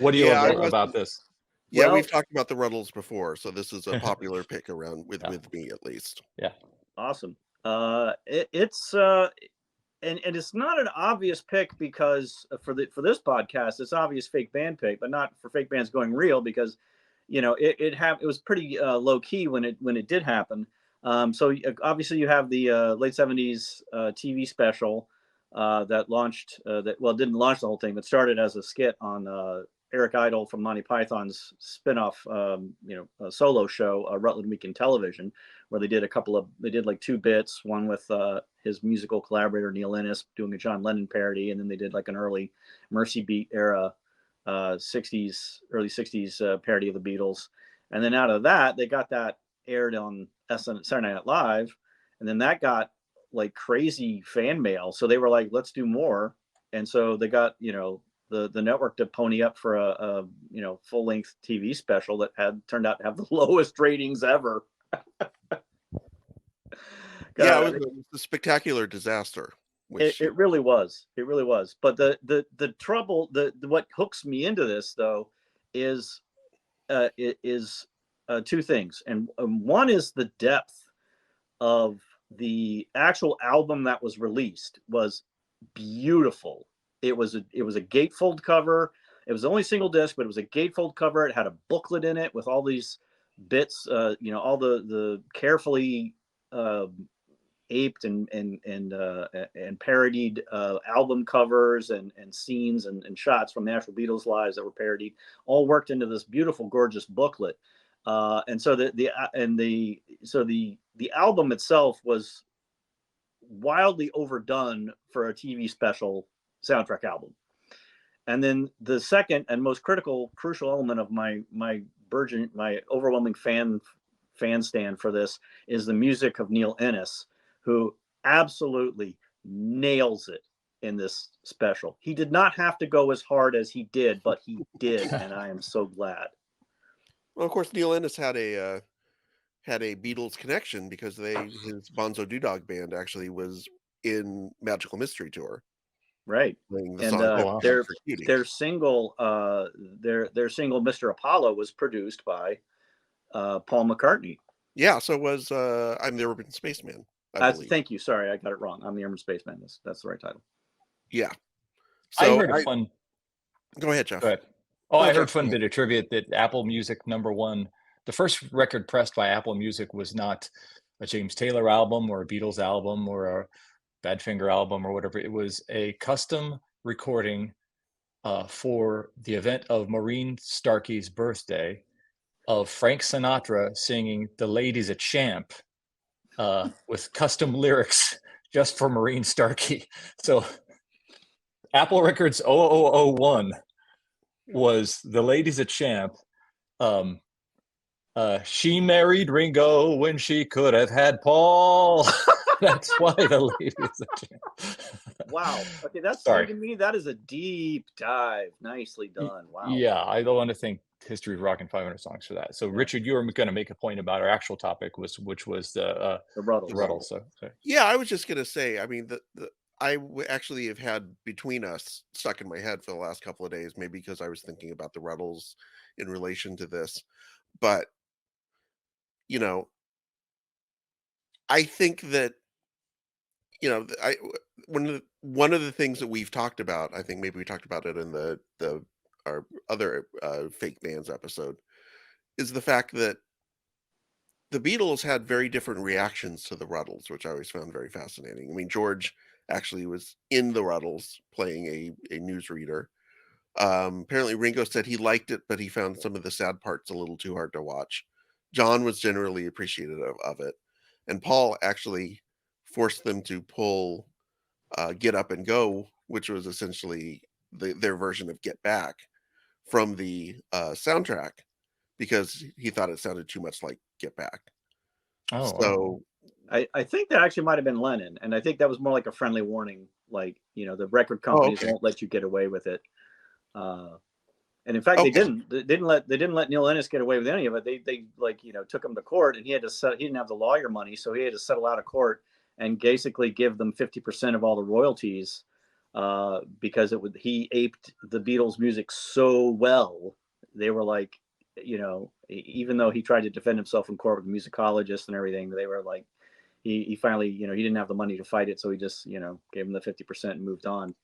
What do you love about this? Yeah, well, we've talked about the Ruddles before, so this is a popular pick around with me at least. Yeah. Awesome. It's it's not an obvious pick, because for this podcast, it's obvious fake band pick, but not for fake bands going real, because it was pretty low key when it did happen. So obviously you have the late 70s TV special that launched didn't launch the whole thing, but started as a skit on Eric Idle from Monty Python's spinoff solo show, Rutland Weekend Television, where they did like 2 bits, one with his musical collaborator Neil Innes doing a John Lennon parody, and then they did like an early Mercy Beat era early 60s parody of the Beatles. And then out of that, they got that aired on Saturday Night Live, and then that got like crazy fan mail, so they were like, let's do more. And so they got the network to pony up for a full-length TV special that turned out to have the lowest ratings ever. Yeah, it was a spectacular disaster. It really was. It really was. But the trouble, what hooks me into this though is 2 things, and one is the depth of the actual album that was released was beautiful. It was a gatefold cover. It was the only single disc, but it was a gatefold cover. It had a booklet in it with all these bits, all the carefully aped and parodied album covers and scenes and shots from the actual Beatles lives that were parodied, all worked into this beautiful, gorgeous booklet. And so the album itself was wildly overdone for a TV special soundtrack album. And then the second and most crucial element of my overwhelming fan stand for this is the music of Neil Innes, who absolutely nails it in this special. He did not have to go as hard as he did, but he did, and I am so glad. Well, of course, Neil Innes had a Beatles connection, because his Bonzo Dudog band actually was in Magical Mystery Tour. Right. And their single Mr. Apollo was produced by Paul McCartney. Yeah, so was I'm the Urban Spaceman. Thank you. Sorry, I got it wrong. I'm the Urban Spaceman. That's the right title. Yeah. So I heard a fun. Go ahead, Jeff. Go ahead. I heard a fun bit of trivia that Apple Music #1, the first record pressed by Apple Music, was not a James Taylor album or a Beatles album or a Badfinger album or whatever. It was a custom recording for the event of Maureen Starkey's birthday, of Frank Sinatra singing "The Lady's a Champ" with custom lyrics just for Maureen Starkey. So Apple Records 0001 was "The Lady's a Champ." She married Ringo when she could have had Paul. That's why the lady is a champ. Wow. Okay, that's Sorry. to me that is a deep dive. Nicely done. Wow. Yeah, I don't want to thank History of Rock and 500 Songs for that. So, Yeah. Richard, you were going to make a point about our actual topic, which was The Ruddles. the Ruddles. So, Yeah, I was just gonna say, I mean, actually have had between us stuck in my head for the last couple of days, maybe because I was thinking about the Ruddles in relation to this. But, you know, I think that, one of the things that we've talked about, I think maybe we talked about it in the our other fake bands episode, is the fact that the Beatles had very different reactions to the Ruddles, which I always found very fascinating. I mean, George actually was in the Ruddles playing a newsreader. Apparently, Ringo said he liked it, but he found some of the sad parts a little too hard to watch. John was generally appreciative of it, and Paul actually forced them to pull "Get Up and Go," which was essentially their version of "Get Back" from the soundtrack because he thought it sounded too much like "Get Back." oh, wow. So I think that actually might have been Lennon, and I think that was more like a friendly warning, like the record companies okay. won't let you get away with it. And in fact, Okay. they didn't let Neil Innes get away with any of it. They like took him to court, and he didn't have the lawyer money, so he had to settle out of court and basically give them 50% of all the royalties because he aped the Beatles music so well. They were like, even though he tried to defend himself in court with musicologists and everything, they were like, he finally, he didn't have the money to fight it, so he just, gave him the 50% and moved on.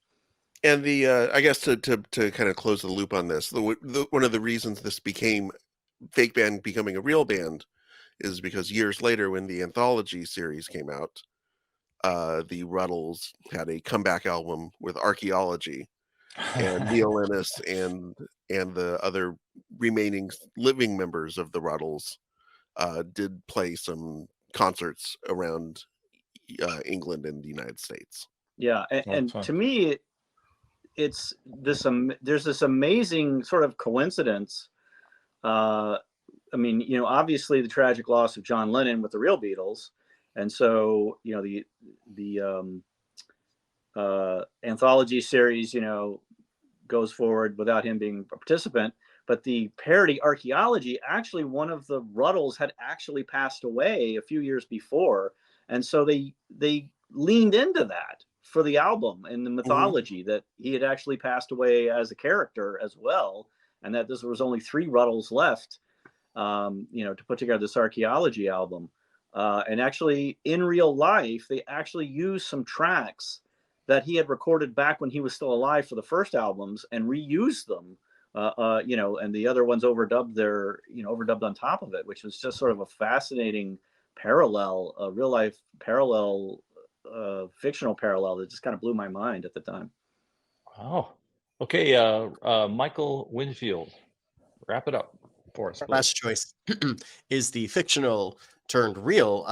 And I guess to kind of close the loop on this, one of the reasons this became fake band becoming a real band is because years later, when the anthology series came out, the Ruddles had a comeback album with Archaeology, and Neil Innes and the other remaining living members of the Ruddles did play some concerts around England and the United States. Yeah, and to me, it's there's this amazing sort of coincidence. I mean, obviously the tragic loss of John Lennon with the real Beatles, and so the anthology series goes forward without him being a participant. But the parody Archaeology, actually one of the Ruddles had actually passed away a few years before, and so they leaned into that for the album and the mythology that he had actually passed away as a character as well, and that there was only 3 Ruddles left, to put together this Archaeology album. And actually, in real life, they actually used some tracks that he had recorded back when he was still alive for the first albums and reused them, and the other ones overdubbed on top of it, which was just sort of a fascinating parallel, a real life parallel, fictional parallel that just kind of blew my mind at the time. Wow. Okay, Michael Winfield, wrap it up for us, please. Last choice is the fictional turned real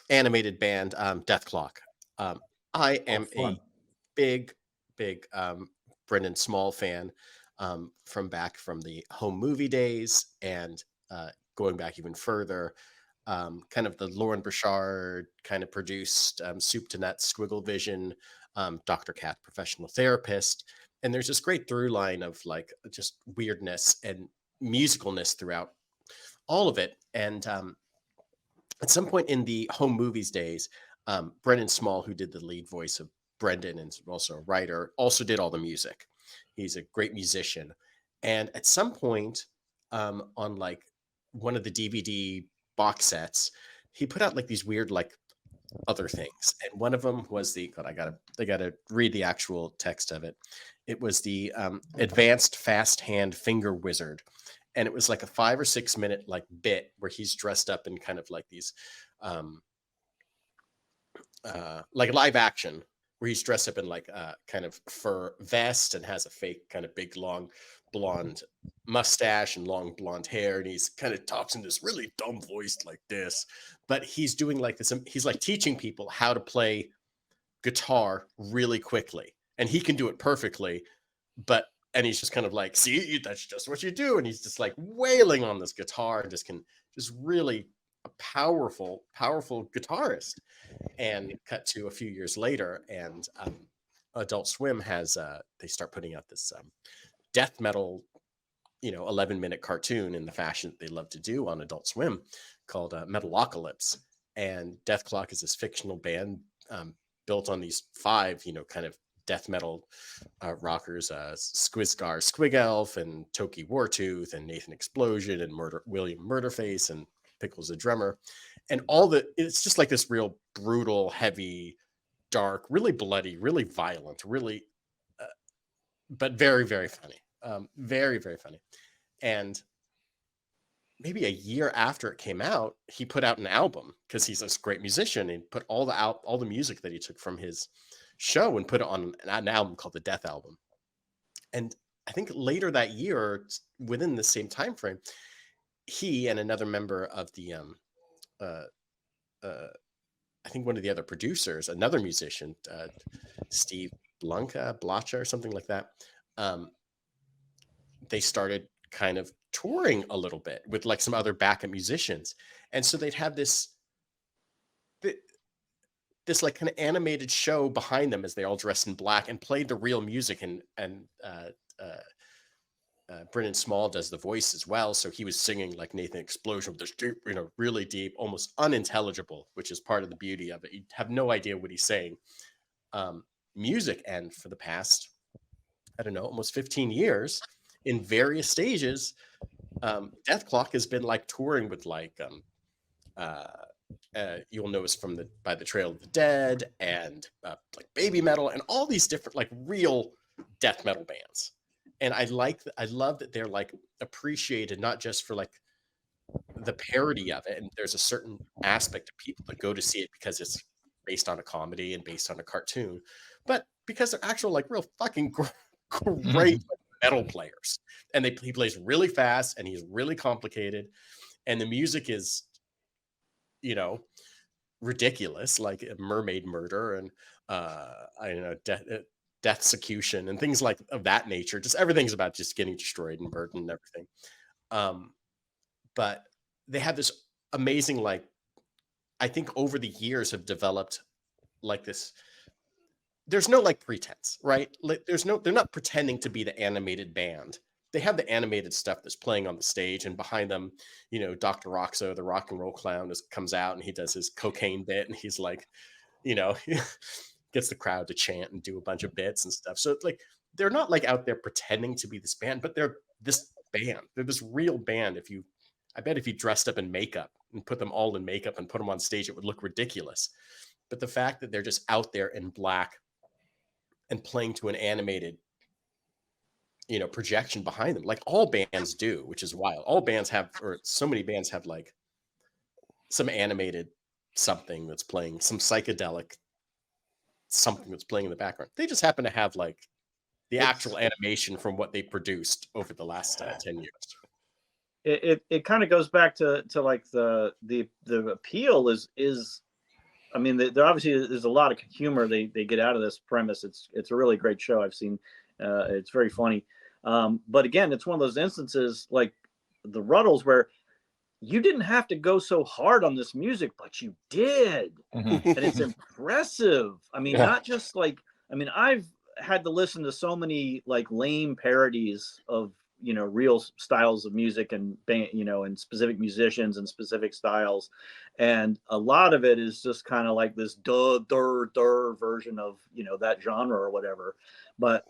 animated band Death Clock. I am a big Brendan Small fan from the home movie days, and going back even further, kind of the Lauren Burchard kind of produced Soup to Nuts, Squiggle Vision, Dr. Cat, Professional Therapist. And there's this great through line of like just weirdness and musicalness throughout all of it. And at some point in the home movies days, Brendan Small, who did the lead voice of Brendan and also a writer, also did all the music. He's a great musician. And at some point on like one of the DVD box sets, he put out like these weird like other things. And one of them was I gotta read the actual text of it. It was the Advanced Fast Hand Finger Wizard. And it was like a 5 or 6 minute like bit where he's dressed up in kind of like these like live action, where he's dressed up in like a kind of fur vest and has a fake kind of big long blonde mustache and long blonde hair, and he's kind of talks in this really dumb voice like this, but he's doing like this, he's like teaching people how to play guitar really quickly, and he can do it perfectly, and he's just kind of like, see, that's just what you do, and he's just like wailing on this guitar and just really a powerful guitarist. And cut to a few years later, and Adult Swim has they start putting out this death metal, 11-minute cartoon in the fashion that they love to do on Adult Swim, called Metalocalypse. And Death Clock is this fictional band built on these 5, kind of death metal rockers, Squizgar Squigelf and Toki Wartooth and Nathan Explosion and William Murderface and Pickles the drummer. And it's just like this real brutal, heavy, dark, really bloody, really violent, really, but very, very funny. Very, very funny. And maybe a year after it came out, he put out an album because he's this great musician, and put all the music that he took from his show and put it on an album called the Death Album. And I think later that year, within the same time frame, he and another member of the I think one of the other producers, another musician, Steve Blacha or something like that, they started kind of touring a little bit with like some other backup musicians. And so they'd have this like kind of animated show behind them as they all dressed in black and played the real music. And Brennan Small does the voice as well. So he was singing like Nathan Explosion with this deep, really deep, almost unintelligible, which is part of the beauty of it. You have no idea what he's saying. Music. And for the past, I don't know, almost 15 years, in various stages, Death Clock has been like touring with like you'll notice by the Trail of the Dead and like Baby Metal and all these different like real death metal bands. And I love that they're like appreciated not just for like the parody of it, and there's a certain aspect of people that go to see it because it's based on a comedy and based on a cartoon, but because they're actual like real fucking great metal players. And he plays really fast and he's really complicated, and the music is ridiculous, like Mermaid Murder and I don't know, Deathsecution and things like of that nature. Just everything's about just getting destroyed and burned and everything. But they have this amazing, like, I think over the years have developed like this. There's no like pretense, right? Like, they're not pretending to be the animated band. They have the animated stuff that's playing on the stage, and behind them, Dr. Roxo, the rock and roll clown, comes out and he does his cocaine bit, and he's like, gets the crowd to chant and do a bunch of bits and stuff. So like, they're not like out there pretending to be this band, but they're this band. They're this real band. I bet if you dressed up in makeup and put them all in makeup and put them on stage, it would look ridiculous. But the fact that they're just out there in black and playing to an animated, projection behind them, like all bands do, which is wild. All bands have, or so many bands have like some animated something that's playing, some psychedelic something that's playing in the background. They just happen to have like the actual animation from what they produced over the last 10 years. It kind of goes back to like the appeal is I mean, there obviously there's a lot of humor they get out of this premise. It's a really great show. I've seen it's very funny. But again, it's one of those instances like the Ruddles where you didn't have to go so hard on this music, but you did. And it's impressive. I mean, not just like, I mean, I've had to listen to so many like lame parodies of, real styles of music and, and specific musicians and specific styles. And a lot of it is just kind of like this version of, that genre or whatever. But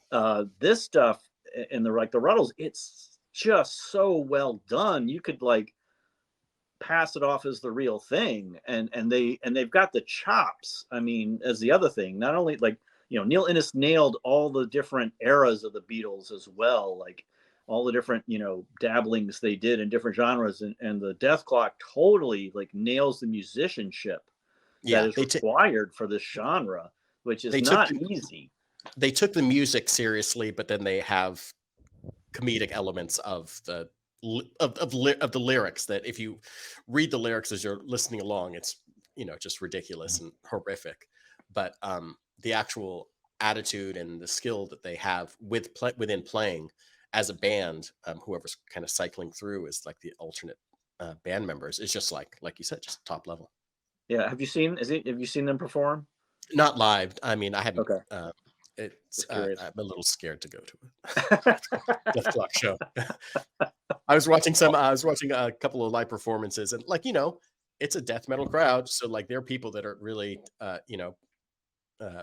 this stuff in the Ruddles, it's just so well done. You could like pass it off as the real thing, and they've got the chops. I mean, as the other thing, not only like, Neil Innes nailed all the different eras of the Beatles as well, like all the different, dabblings they did in different genres, and the Death Clock totally like nails the musicianship that is required for this genre, which is not easy. They took the music seriously, but then they have comedic elements of the lyrics that if you read the lyrics as you're listening along, it's just ridiculous and horrific. But the actual attitude and the skill that they have within playing as a band, whoever's kind of cycling through as like the alternate band members, is just like you said, just top level. Yeah. Have you seen them perform? Not live. I mean, I haven't. Okay. It's curious. I'm a little scared to go to it. Death Clock show. I was watching a couple of live performances, and like, it's a death metal crowd, so like there are people that are really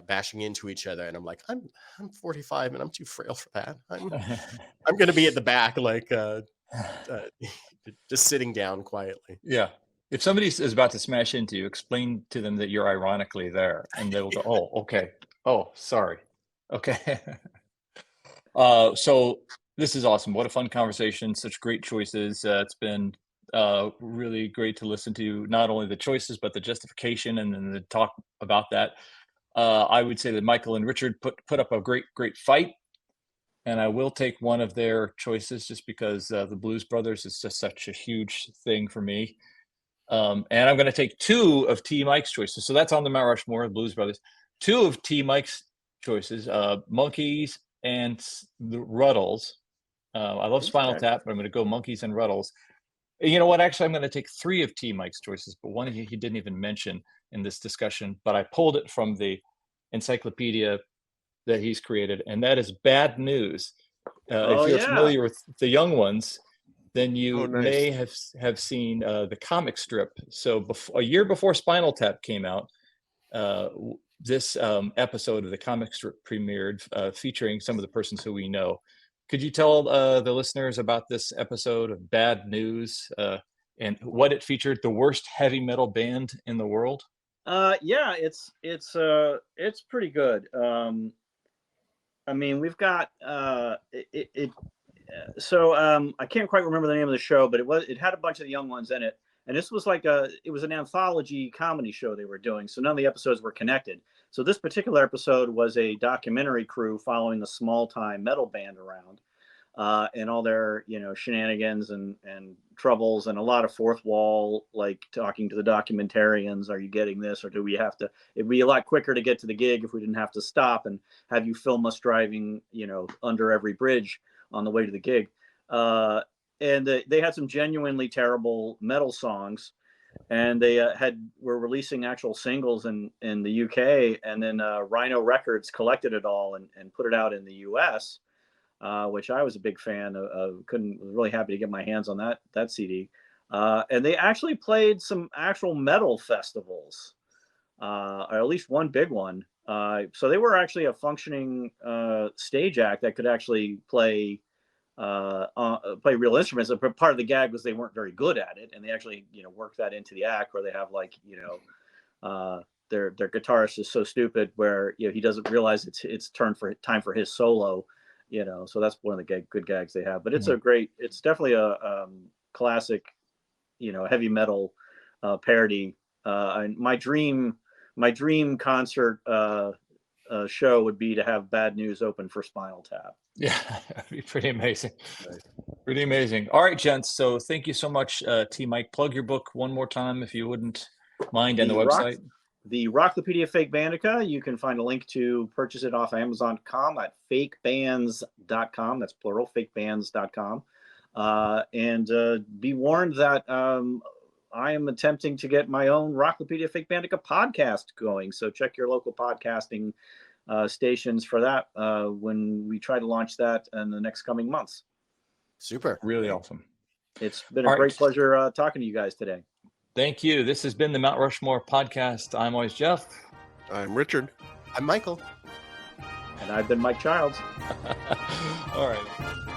bashing into each other, and I'm like, I'm 45 and I'm too frail for that. I'm gonna be at the back, like just sitting down quietly. Yeah. If somebody is about to smash into you, explain to them that you're ironically there, and they will go, "Oh, okay. Oh, sorry. Okay." So this is awesome. What a fun conversation. Such great choices. It's been really great to listen to not only the choices, but the justification and then the talk about that. I would say that Michael and Richard put up a great fight. And I will take one of their choices just because the Blues Brothers is just such a huge thing for me. And I'm going to take two of T. Mike's choices. So that's on the Mount Rushmore, Blues Brothers. Two of T. Mike's choices, Monkeys and the Ruddles. I love Spinal Tap, but I'm going to go Monkeys and Ruddles. You know what? Actually, I'm going to take three of T. Mike's choices, but one he didn't even mention in this discussion. But I pulled it from the encyclopedia that he's created, and that is Bad News. If you're familiar with the young ones, then you may have seen the comic strip. So a year before Spinal Tap came out, this episode of the comic strip premiered, featuring some of the persons who we know. Could you tell the listeners about this episode of Bad News and what it featured? The worst heavy metal band in the world. Yeah, it's pretty good. I mean, we've got so I can't quite remember the name of the show, but it had a bunch of the young ones in it, and this was it was an anthology comedy show they were doing, so none of the episodes were connected. So this particular episode was a documentary crew following the small time metal band around, and all their shenanigans and troubles, and a lot of fourth wall, like talking to the documentarians. Are you getting this, or do we have to? It'd be a lot quicker to get to the gig if we didn't have to stop and have you film us driving under every bridge on the way to the gig. And they had some genuinely terrible metal songs, and they were releasing actual singles in the UK, and then Rhino Records collected it all and put it out in the US, which I was a big fan of. Was really happy to get my hands on that CD. And they actually played some actual metal festivals, or at least one big one. So they were actually a functioning stage act that could actually play real instruments. But part of the gag was they weren't very good at it, and they actually worked that into the act, where they have their guitarist is so stupid where he doesn't realize it's time for his solo. So that's one of the good gags they have. But it's it's definitely a classic, heavy metal parody. And my dream concert show would be to have Bad News open for Spinal Tap. Yeah, that'd be pretty amazing. Pretty amazing. All right, gents. So thank you so much, T. Mike. Plug your book one more time, if you wouldn't mind, and the website. The Rocklopedia Fake Bandica. You can find a link to purchase it off Amazon.com at fakebands.com. That's plural, fakebands.com. And be warned that I am attempting to get my own Rocklopedia Fake Bandica podcast going. So check your local podcasting stations for that when we try to launch that in the next coming months. Super. Really awesome. It's been a great pleasure talking to you guys today. Thank you. This has been the Mount Rushmore podcast. I'm always Jeff. I'm Richard. I'm Michael. And I've been Mike Childs. All right.